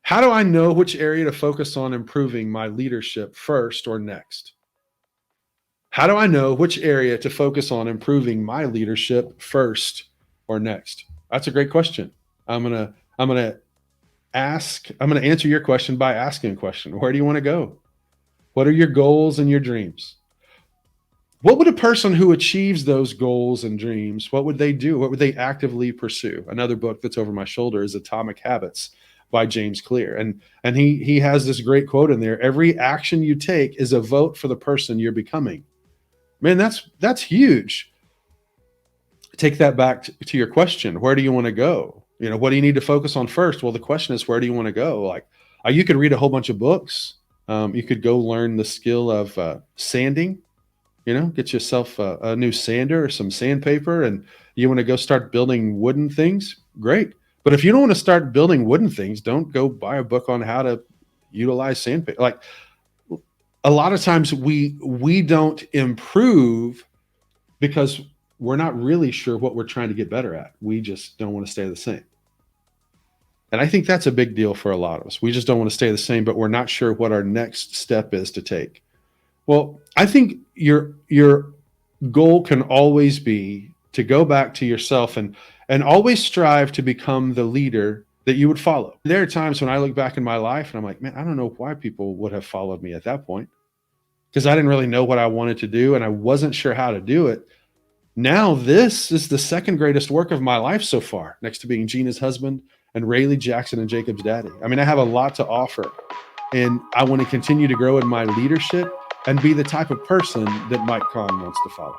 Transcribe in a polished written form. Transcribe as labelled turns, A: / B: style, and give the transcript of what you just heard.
A: How do I know which area to focus on improving my leadership first or next? How do I know which area to focus on improving my leadership first or next? That's a great question. I'm going to answer your question by asking a question. Where do you want to go? What are your goals and your dreams? What would a person who achieves those goals and dreams, what would they do? What would they actively pursue? Another book that's over my shoulder is Atomic Habits by James Clear. And he has this great quote in there. Every action you take is a vote for the person you're becoming. Man, that's huge. Take that back to your question. Where do you want to go? What do you need to focus on first? Well, the question is, where do you want to go? Like, you could read a whole bunch of books. You could go learn the skill of sanding. Get yourself a new sander or some sandpaper, and you want to go start building wooden things. Great. But if you don't want to start building wooden things, don't go buy a book on how to utilize sandpaper. Like, a lot of times we don't improve because we're not really sure what we're trying to get better at. We just don't want to stay the same. And I think that's a big deal for a lot of us. We just don't want to stay the same, but we're not sure what our next step is to take. Well, I think your goal can always be to go back to yourself and always strive to become the leader that you would follow. There are times when I look back in my life and I'm like, man, I don't know why people would have followed me at that point, because I didn't really know what I wanted to do and I wasn't sure how to do it. Now this is the second greatest work of my life so far, next to being Gina's husband and Rayleigh Jackson and Jacob's daddy. I mean, I have a lot to offer, and I want to continue to grow in my leadership and be the type of person that Mike Conn wants to follow.